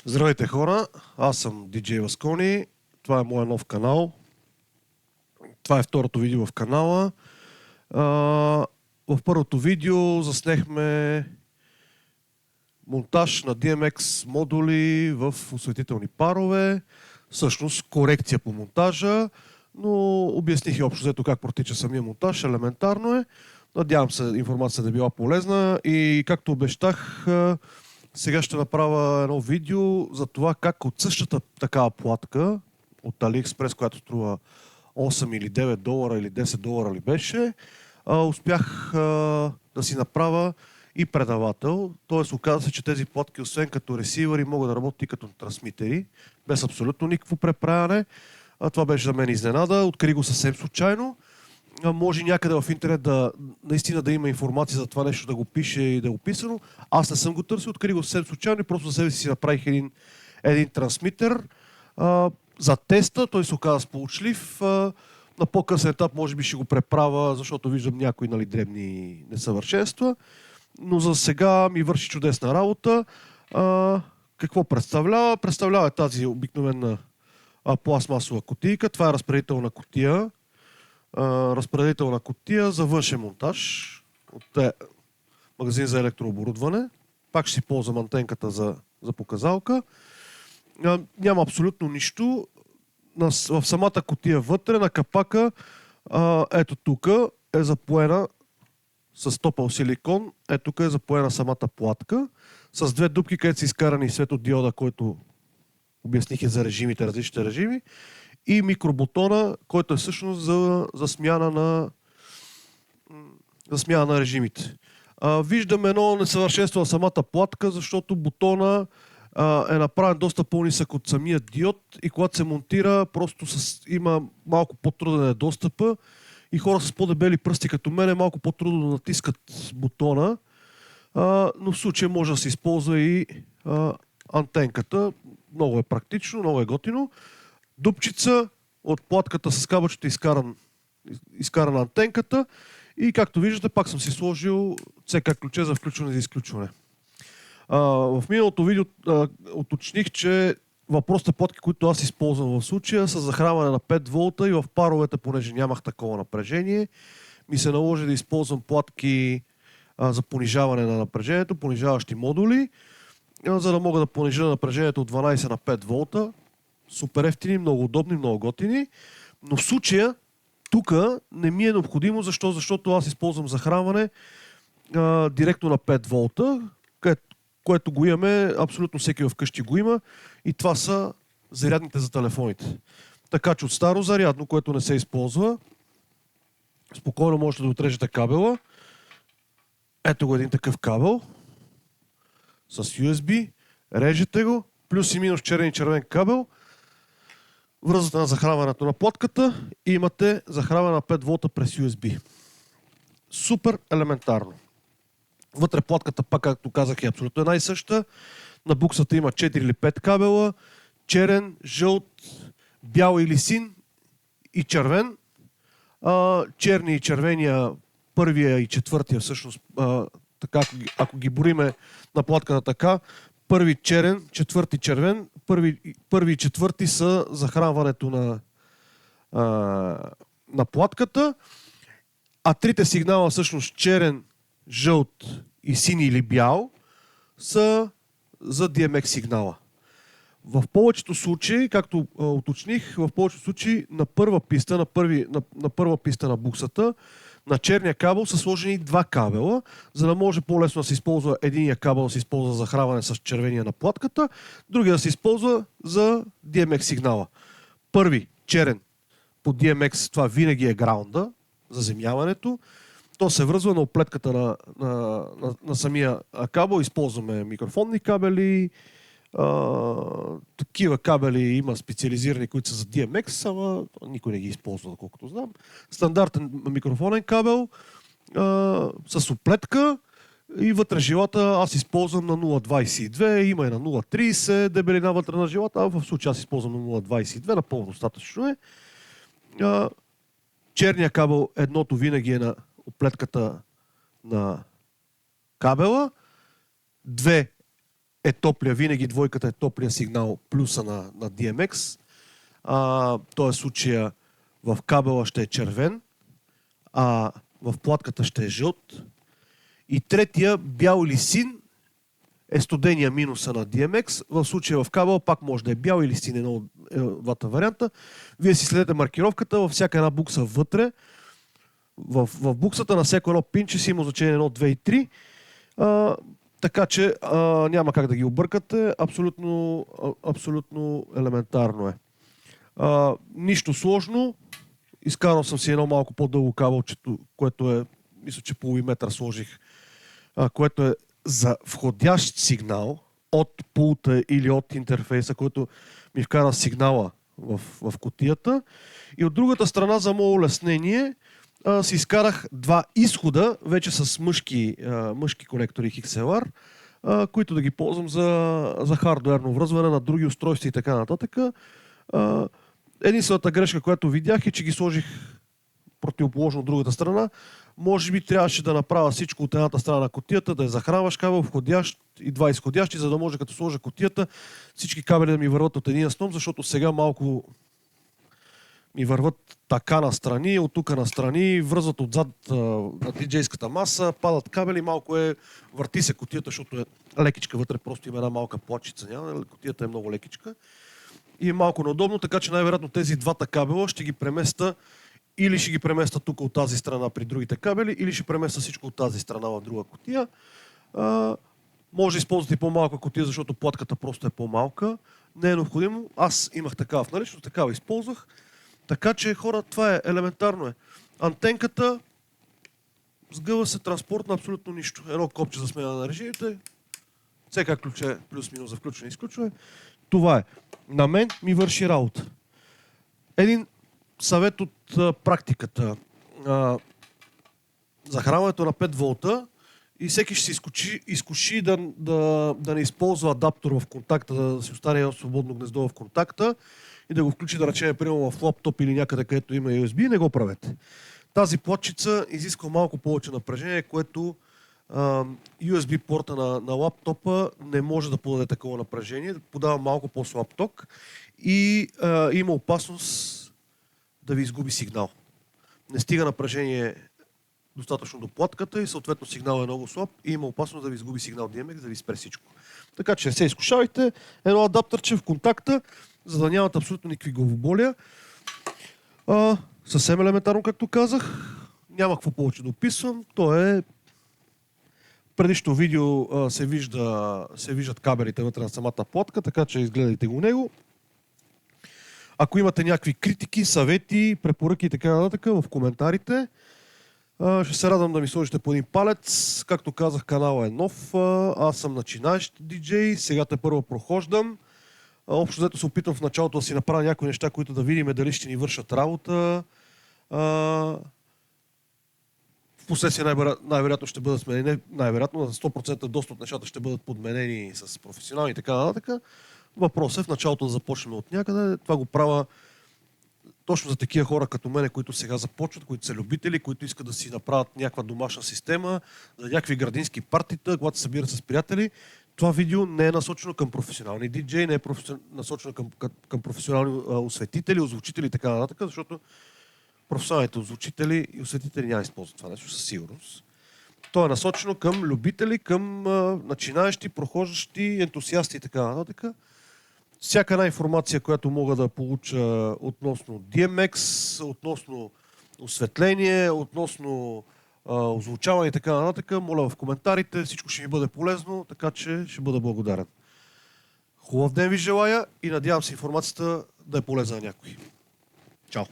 Здравейте хора, аз съм DJ Васкони, това е моя нов канал. Това е второто видео в канала. В първото видео заснехме монтаж на DMX модули в осветителни парове, всъщност корекция по монтажа, но обясних и общо взето как протича самия монтаж, елементарно е. Надявам се информацията да е била полезна и както обещах, сега ще направя едно видео за това как от същата такава платка от AliExpress, която струва 8 или 9 долара или 10 долара ли беше, успях да си направя и предавател. Тоест оказа се, че тези платки, освен като ресивъри, могат да работят и като трансмитери, без абсолютно никакво преправяне. Това беше за мен изненада. Открих го съвсем случайно. Може някъде в интернет наистина да има информация за това нещо, да го пише и да е описано. Аз не съм го търсил, открих го съвсем случайно и просто за себе си направих един трансмитер. За теста той се оказа сполучлив. На по-късен етап може би ще го преправя, защото виждам някои дребни несъвършенства. Но за сега ми върши чудесна работа. Какво представлява? Представлява тази обикновена пластмасова кутийка. Това е разпределителна кутия. Разпределителна кутия за външен монтаж от магазин за електрооборудване. Пак ще си ползвам антенката за показалка. Няма абсолютно нищо. В самата кутия вътре, на капака, ето тук е запоена с топъл силикон. Ето тук е запоена самата платка с две дупки, където са изкарани светодиода, който обясних за режимите, различните режими, и микробутона, който е всъщност за смяна на режимите. Виждам едно несъвършенство на самата платка, защото бутона е направен доста по-нисък от самия диод и когато се монтира, просто има малко по-труден достъпа и хора с по-дебели пръсти като мен е малко по-трудно да натискат бутона, но в случая може да се използва и антенката. Много е практично, много е готино. Дупчица от платката с кабелчето изкарана антенката и както виждате пак съм си сложил CK ключе за включване и за изключване. В миналото видео уточних, че въпросите платки, които аз използвам в случая, са захранване на 5 волта и в паровете, понеже нямах такова напрежение, ми се наложи да използвам платки за понижаване на напрежението, понижаващи модули, за да мога да понижа напрежението от 12 на 5 волта. Супер ефтини, много удобни, много готини. Но в случая тук не ми е необходимо. Защо? Защото аз използвам захранване директно на 5 волта, което го имаме, абсолютно всеки вкъщи го има, и това са зарядните за телефоните. Така че от старо зарядно, което не се използва, спокойно можете да отрежете кабела. Ето го един такъв кабел с USB, режете го, плюс и минус черен и червен кабел, връзвате на захранването на платката и имате захранване на 5 волта през USB. Супер елементарно. Вътре платката, пак както казах, е абсолютно една и съща. На буксата има 4 или 5 кабела. Черен, жълт, бял или син и червен. Черния и червения, първия и четвъртия всъщност, така, ако ги бориме на платката така, първи черен, четвърти червен, първи и четвърти са захранването на платката, а трите сигнала, всъщност черен, жълт и сини или бял, са за DMX сигнала. В повечето случаи, както уточних, в повечето случаи на първа писта на буксата, на черния кабел са сложени два кабела, за да може по-лесно да се използва единия кабел да се използва за захранване с червения на платката, другия да се използва за DMX сигнала. Първи, черен, по DMX, това винаги е граунда, заземяването. То се връзва на оплетката на самия кабел. Използваме микрофонни кабели, такива кабели има специализирани, които са за DMX, ама никой не ги използва, доколкото знам. Стандартен микрофонен кабел с оплетка и вътре жилата аз използвам на 0.22, има и на 0.30 дебелина вътре на жилата, а в случая аз използвам на 0.22, напълно достатъчно е. Черния кабел, едното винаги е на оплетката на кабела, две е топлия, винаги двойката е топлия сигнал, плюса на DMX. Тоест случая в кабела ще е червен, а в платката ще е жълт. И третия, бял или син, е студения минуса на DMX. В случая в кабела пак може да е бял или син, едно от двата варианта. Вие си следете маркировката във всяка една букса вътре. В буксата на всяко едно пинче си има значение 1, 2 и 3. Така че няма как да ги объркате. Абсолютно елементарно е. Нищо сложно. Изкарал съм си едно малко по-дълго кабелчето, което е, мисля, че половин метър сложих, което е за входящ сигнал от пулта или от интерфейса, който ми вкара сигнала в кутията. И от другата страна, за мое улеснение, си изкарах два изхода, вече с мъжки конектори XLR, които да ги ползвам за хардуерно връзване на други устройства и така нататък. Единствената грешка, която видях, е, че ги сложих противоположно от другата страна. Може би трябваше да направя всичко от едната страна на кутията, да я захранваш кабел, входящ и два изходящи, за да може като сложа кутията, всички кабели да ми върват от един сном, защото сега малко ми върват така настрани, от тук настрани, връзват отзад на диджейската маса, падат кабели, малко върти се кутията, защото е лекичка вътре, просто има една малка плачица, кутията е много лекичка. И е малко неудобно, така че най-вероятно тези двата кабела ще ги преместа или ще ги преместа тук от тази страна при другите кабели, или ще преместа всичко от тази страна в друга кутия. Може да използвате и по-малка кутия, защото платката просто е по-малка. Не е необходимо. Аз имах такава в наличност, такава използвах. Така че, хора, това е елементарно е. Антенката сгъва се транспорт на абсолютно нищо. Едно копче за смяна на режимите. Всека ключ е плюс-минус за включване и изключване. Това е. На мен ми върши работа. Един съвет от практиката. Захранването на 5 волта и всеки ще се изкуши да не използва адаптор в контакта, да си остане едно свободно гнездо в контакта и да го включи, да речем, примерно в лаптоп или някъде, където има USB, не го правете. Тази платчица изисква малко повече напрежение, което USB порта на лаптопа не може да подаде такова напрежение, подава малко по-слаб ток и има опасност да ви изгуби сигнал. Не стига напрежение достатъчно до платката и съответно сигнал е много слаб и има опасност да ви изгуби сигнал DMX, да ви спре всичко. Така че не се изкушавайте. Едно адаптерче в контакта, за да нямате абсолютно никакви главоболия. Съвсем елементарно, както казах. Няма какво повече да описвам. То е предишното видео се виждат кабелите вътре на самата платка, така че изгледайте го него. Ако имате някакви критики, съвети, препоръки и така нататък, в коментарите. Ще се радвам да ми сложите по един палец. Както казах, каналът е нов. Аз съм начинаещ диджей, сега тепърва прохождам. Общо взето се опитвам в началото да си направя някои неща, които да видим дали ще ни вършат работа. Впоследствие най-вероятно ще бъдат сменени, най-вероятно на 100% доста от нещата ще бъдат подменени с професионални и така нататък. Въпросът е в началото да започнем от някъде. Това го правя точно за такива хора като мене, които сега започват, които са любители, които искат да си направят някаква домашна система, за някакви градински партита, когато се събират с приятели. Това видео не е насочено към професионални диджеи, не е насочено към професионални осветители, озвучители и така нататък, защото професионалните озвучители и осветители няма да използват това нещо със сигурност. То е насочено към любители, към начинаещи, прохождащи, ентусиасти и така нататък. Всяка една информация, която мога да получа относно DMX, относно осветление, относно озвучаване и така нататък, моля в коментарите, всичко ще ми бъде полезно, така че ще бъда благодарен. Хубав ден ви желая и надявам се информацията да е полезна на някой. Чао!